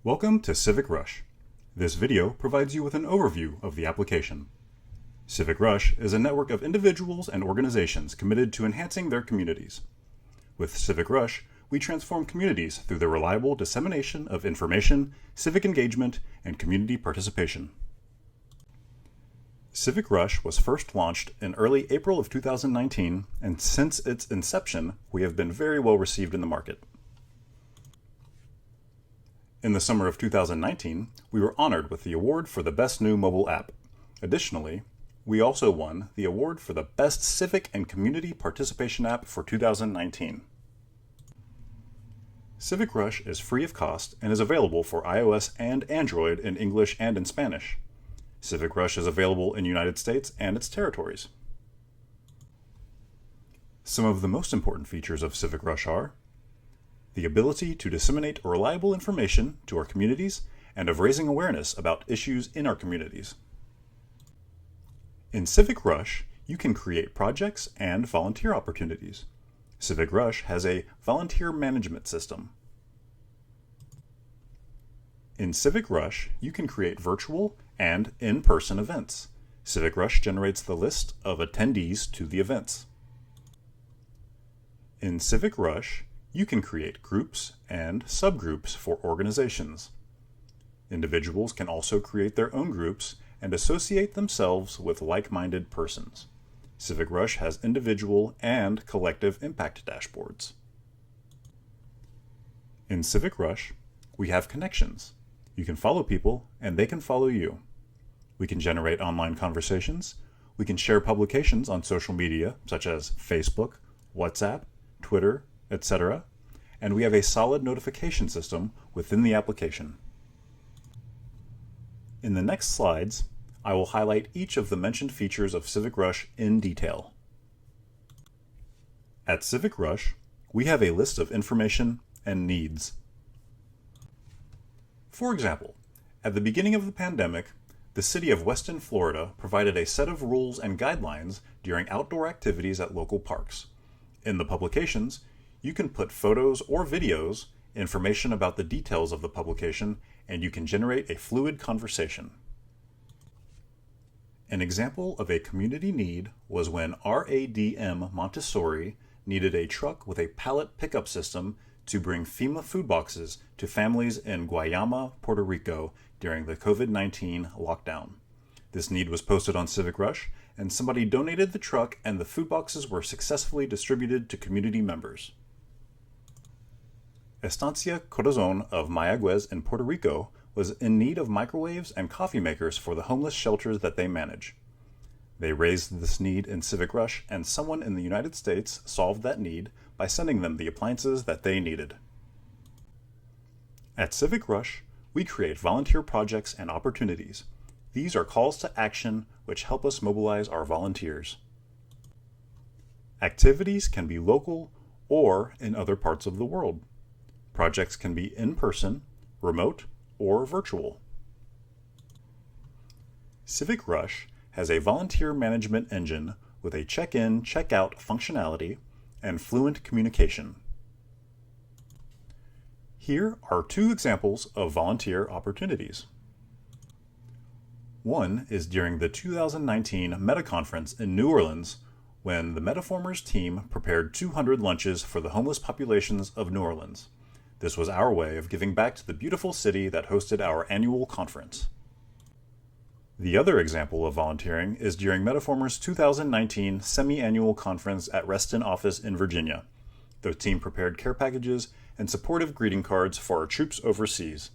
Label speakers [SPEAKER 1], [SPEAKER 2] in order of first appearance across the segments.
[SPEAKER 1] Welcome to CivicRush. This video provides you with an overview of the application. CivicRush is a network of individuals and organizations committed to enhancing their communities. With CivicRush, we transform communities through the reliable dissemination of information, civic engagement, and community participation. CivicRush was first launched in early April of 2019, and since its inception, we have been very well received in the market. In the summer of 2019, we were honored with the award for the Best New Mobile App. Additionally, we also won the award for the Best Civic and Community Participation App for 2019. CivicRush is free of cost and is available for iOS and Android in English and in Spanish. CivicRush is available in the United States and its territories. Some of the most important features of CivicRush are the ability to disseminate reliable information to our communities and of raising awareness about issues in our communities. In CivicRush, you can create projects and volunteer opportunities. CivicRush has a volunteer management system. In CivicRush, you can create virtual and in-person events. CivicRush generates the list of attendees to the events. In CivicRush, you can create groups and subgroups for organizations. Individuals can also create their own groups and associate themselves with like-minded persons. CivicRush has individual and collective impact dashboards. In CivicRush, we have connections. You can follow people and they can follow you. We can generate online conversations. We can share publications on social media such as Facebook, WhatsApp, Twitter, etc. And we have a solid notification system within the application. In the next slides, I will highlight each of the mentioned features of CivicRush in detail. At CivicRush, we have a list of information and needs. For example, at the beginning of the pandemic, the city of Weston, Florida provided a set of rules and guidelines during outdoor activities at local parks. In the publications, you can put photos or videos, information about the details of the publication, and you can generate a fluid conversation. An example of a community need was when RADM Montessori needed a truck with a pallet pickup system to bring FEMA food boxes to families in Guayama, Puerto Rico during the COVID-19 lockdown. This need was posted on CivicRush, and somebody donated the truck and the food boxes were successfully distributed to community members. Estancia Corazon of Mayagüez in Puerto Rico was in need of microwaves and coffee makers for the homeless shelters that they manage. They raised this need in CivicRush, and someone in the United States solved that need by sending them the appliances that they needed. At CivicRush, we create volunteer projects and opportunities. These are calls to action which help us mobilize our volunteers. Activities can be local or in other parts of the world. Projects can be in-person, remote, or virtual. CivicRush has a volunteer management engine with a check-in, check-out functionality and fluent communication. Here are two examples of volunteer opportunities. One is during the 2019 Meta Conference in New Orleans, when the Metaformers team prepared 200 lunches for the homeless populations of New Orleans. This was our way of giving back to the beautiful city that hosted our annual conference. The other example of volunteering is during Metaformers' 2019 semi-annual conference at Reston office in Virginia. The team prepared care packages and supportive greeting cards for our troops overseas.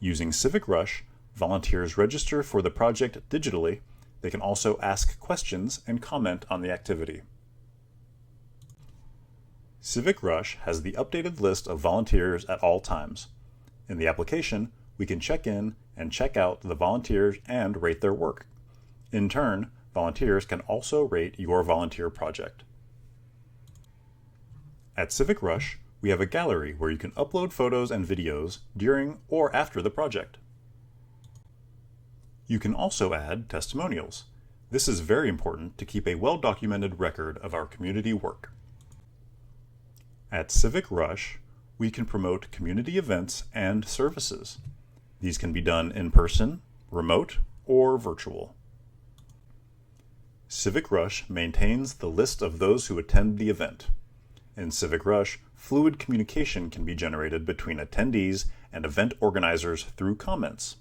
[SPEAKER 1] Using CivicRush, volunteers register for the project digitally. They can also ask questions and comment on the activity. CivicRush has the updated list of volunteers at all times. In the application, we can check in and check out the volunteers and rate their work. In turn, volunteers can also rate your volunteer project. At CivicRush, we have a gallery where you can upload photos and videos during or after the project. You can also add testimonials. This is very important to keep a well-documented record of our community work. At CivicRush, We can promote community events and services. These can be done in person, remote, or virtual. CivicRush maintains the list of those who attend the event. In CivicRush, fluid communication can be generated between attendees and event organizers through comments.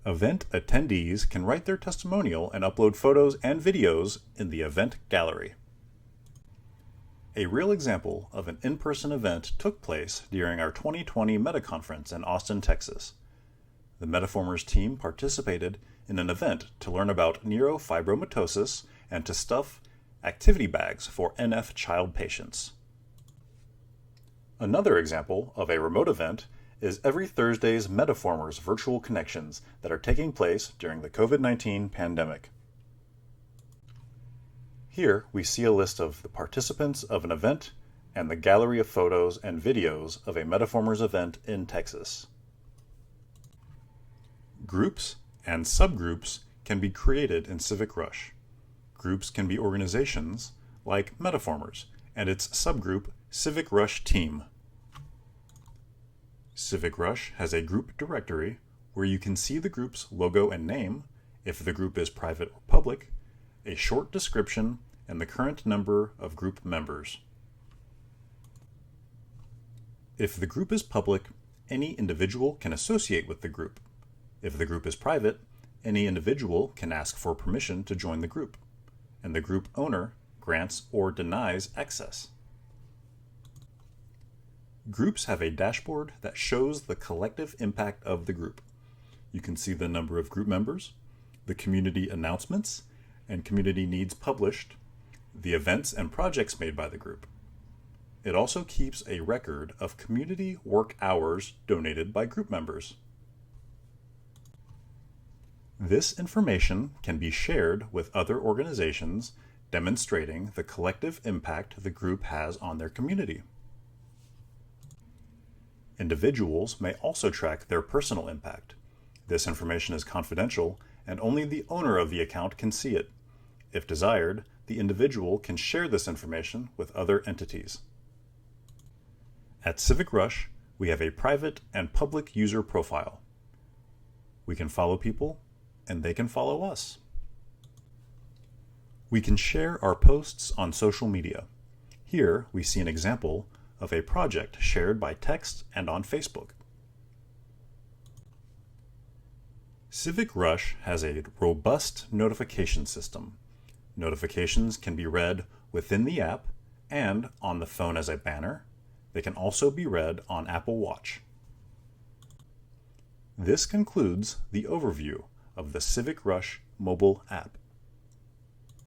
[SPEAKER 1] Event attendees can write their testimonial and upload photos and videos in the event gallery. A real example of an in-person event took place during our 2020 MetaConference in Austin, Texas. The Metaformers team participated in an event to learn about neurofibromatosis and to stuff activity bags for NF child patients. Another example of a remote event is every Thursday's Metaformers virtual connections that are taking place during the COVID-19 pandemic. Here we see a list of the participants of an event and the gallery of photos and videos of a Metaformers event in Texas. Groups and subgroups can be created in CivicRush. Groups can be organizations like Metaformers and its subgroup CivicRush Team. CivicRush has a group directory where you can see the group's logo and name, if the group is private or public, a short description, and the current number of group members. If the group is public, any individual can associate with the group. If the group is private, any individual can ask for permission to join the group, and the group owner grants or denies access. Groups have a dashboard that shows the collective impact of the group. You can see the number of group members, the community announcements and community needs published, the events and projects made by the group. It also keeps a record of community work hours donated by group members. This information can be shared with other organizations, demonstrating the collective impact the group has on their community. Individuals may also track their personal impact. This information is confidential, and only the owner of the account can see it. If desired, the individual can share this information with other entities. At CivicRush, we have a private and public user profile. We can follow people, and they can follow us. We can share our posts on social media. Here we see an example of a project shared by text and on Facebook. CivicRush has a robust notification system. Notifications can be read within the app and on the phone as a banner. They can also be read on Apple Watch. This concludes the overview of the CivicRush mobile app.